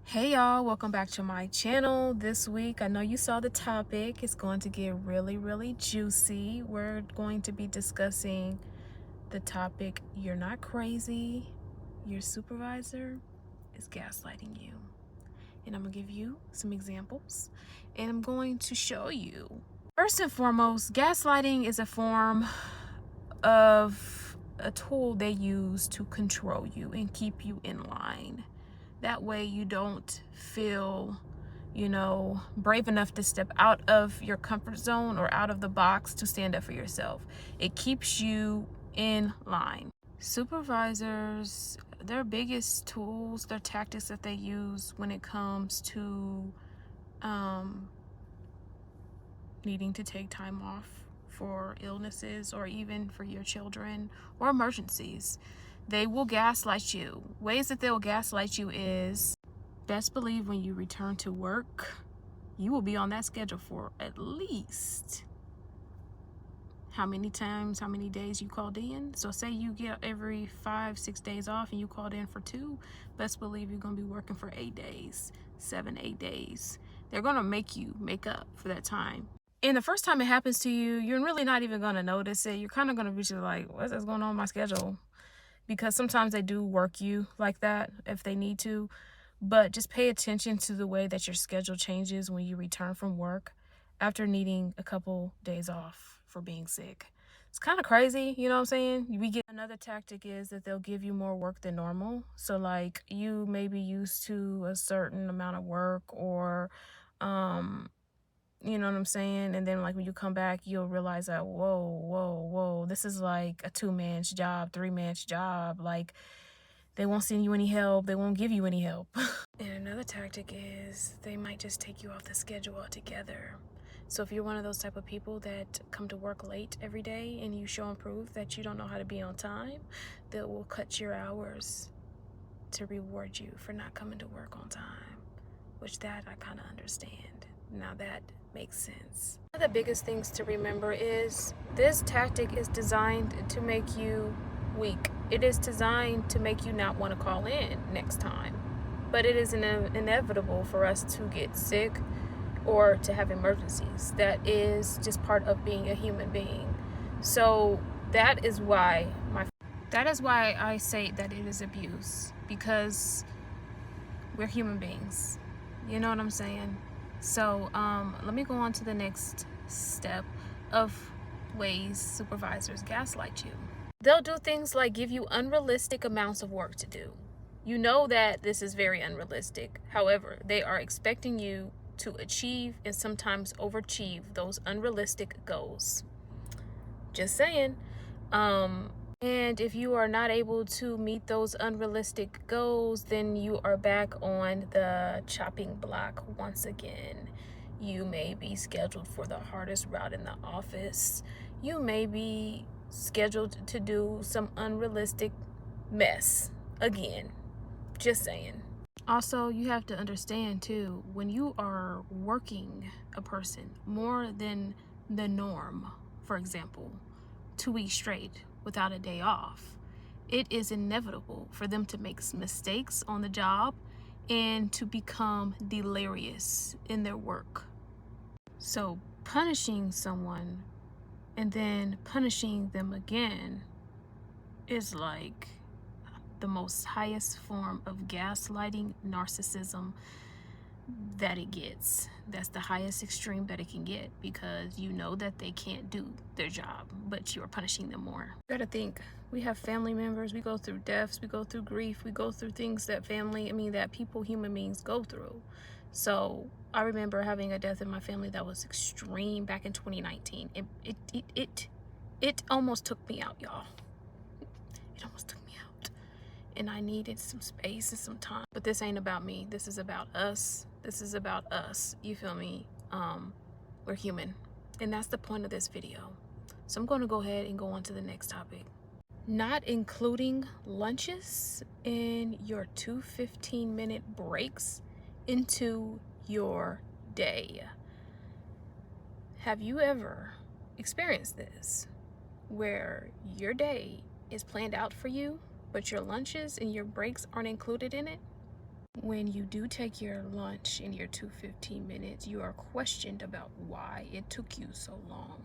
Hey y'all, welcome back to my channel. This week, I know you saw the topic. It's going to get really juicy. We're going to be discussing the topic, you're not crazy, your supervisor is gaslighting you. And I'm gonna give you some examples and I'm going to show you. First and foremost, gaslighting is a form of a tool they use to control you and keep you in line. That way you don't feel, brave enough to step out of your comfort zone or out of the box to stand up for yourself. It keeps you in line. Supervisors, their biggest tools, their tactics that they use when it comes to needing to take time off for illnesses or even for your children or emergencies. They will gaslight you. Ways that they'll gaslight you is, best believe when you return to work, you will be on that schedule for at least how many times, how many days you called in. So say you get every 5-6 days off and you called in for 2, best believe you're gonna be working for 8 days, 7-8 days. They're gonna make you make up for that time. And the first time it happens to you, you're really not even gonna notice it. You're kind of gonna be just like, what's going on with my schedule? Because sometimes they do work you like that if they need to, but just pay attention to the way that your schedule changes when you return from work after needing a couple days off for being sick. It's kind of crazy, you know what I'm saying? We get another tactic is that they'll give you more work than normal. So like you may be used to a certain amount of work or you know what I'm saying? And then like when you come back, you'll realize that, whoa, this is like a 2-man's job, 3-man's job. Like they won't send you any help. They won't give you any help. And another tactic is they might just take you off the schedule altogether. So if you're one of those type of people that come to work late every day and you show and prove that you don't know how to be on time, they will cut your hours to reward you for not coming to work on time, which that I kind of understand. Now that makes sense. One of the biggest things to remember is this tactic is designed to make you weak. It is designed to make you not want to call in next time. But it is inevitable for us to get sick or to have emergencies. That is just part of being a human being. So that is why I say that it is abuse, because we're human beings. You know what I'm saying? So let me go on to the next step of ways supervisors gaslight you. They'll do things like give you unrealistic amounts of work to do. You know that this is very unrealistic. However, they are expecting you to achieve and sometimes overachieve those unrealistic goals. Just saying. And if you are not able to meet those unrealistic goals, then you are back on the chopping block once again. You may be scheduled for the hardest route in the office. You may be scheduled to do some unrealistic mess again. Just saying. Also, you have to understand too, when you are working a person more than the norm, for example, 2 weeks straight without a day off, it is inevitable for them to make mistakes on the job and to become delirious in their work. So punishing someone and then punishing them again is like the most highest form of gaslighting narcissism that it gets. That's the highest extreme that it can get, because you know that they can't do their job, but you are punishing them more. You gotta think, we have family members, we go through deaths, we go through grief, we go through things that human beings go through. So I remember having a death in my family that was extreme back in 2019. It almost took me out, y'all. It almost took me out. And I needed some space and some time. But this ain't about me. This is about us. This is about us. You feel me? We're human. And that's the point of this video. So I'm going to go ahead and go on to the next topic. Not including lunches in your 2 15-minute breaks into your day. Have you ever experienced this, where your day is planned out for you, but your lunches and your breaks aren't included in it? When you do take your lunch in your 2:15 minutes, you are questioned about why it took you so long.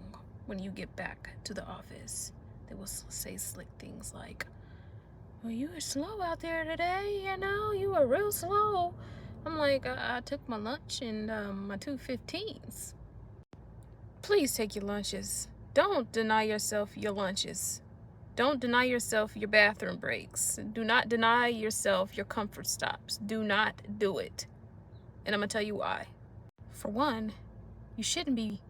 When you get back to the office, they will say slick things like, well, you were slow out there today, you were real slow. I'm like, I took my lunch in my 2:15s. Please take your lunches. Don't deny yourself your lunches. Don't deny yourself your bathroom breaks. Do not deny yourself your comfort stops. Do not do it. And I'm going to tell you why. For one, you shouldn't be,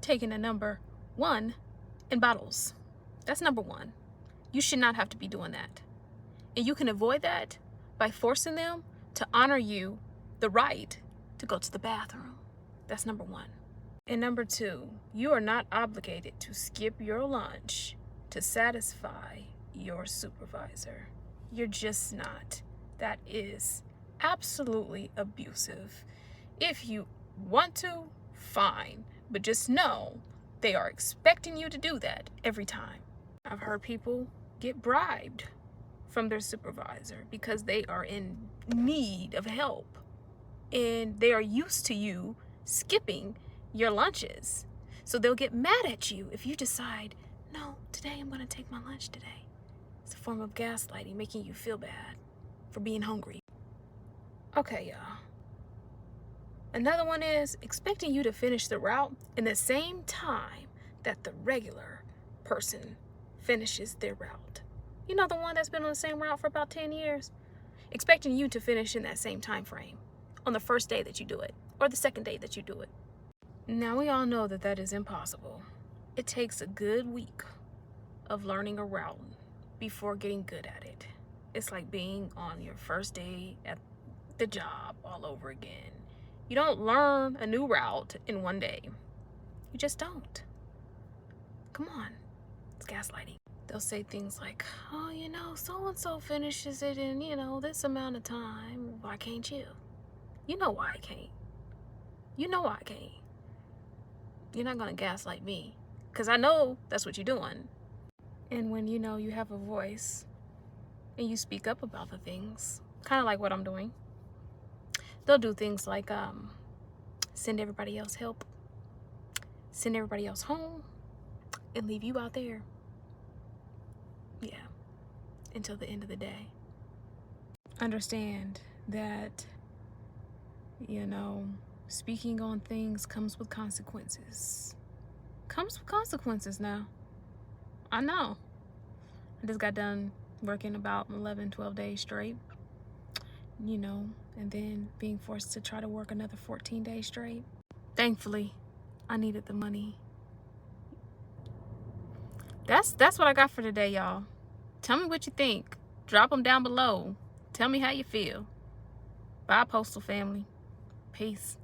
taking a number 1 in bottles. That's number 1. You should not have to be doing that. And you can avoid that by forcing them to honor you the right to go to the bathroom. That's number 1. And number 2, you are not obligated to skip your lunch to satisfy your supervisor. You're just not. That is absolutely abusive. If you want to, fine. But just know they are expecting you to do that every time. I've heard people get bribed from their supervisor because they are in need of help. And they are used to you skipping your lunches. So they'll get mad at you if you decide, no, today I'm going to take my lunch today. It's a form of gaslighting, making you feel bad for being hungry. Okay, y'all. Another one is expecting you to finish the route in the same time that the regular person finishes their route. You know, the one that's been on the same route for about 10 years? Expecting you to finish in that same time frame on the first day that you do it or the second day that you do it. Now, we all know that that is impossible. It takes a good week of learning a route before getting good at it. It's like being on your first day at the job all over again. You don't learn a new route in one day. You just don't. Come on. It's gaslighting. They'll say things like, oh, so-and-so finishes it in, this amount of time. Why can't you? You know why I can't. You know why I can't. You're not going to gaslight me. Because I know that's what you're doing. And when you have a voice and you speak up about the things, kind of like what I'm doing, they'll do things like send everybody else help, send everybody else home, and leave you out there. Yeah, until the end of the day. Understand that, speaking on things comes with consequences. Comes with consequences now. I know. I just got done working about 11, 12 days straight, and then being forced to try to work another 14 days straight. Thankfully, I needed the money. That's what I got for today, y'all. Tell me what you think. Drop them down below. Tell me how you feel. Bye, Postal family. Peace.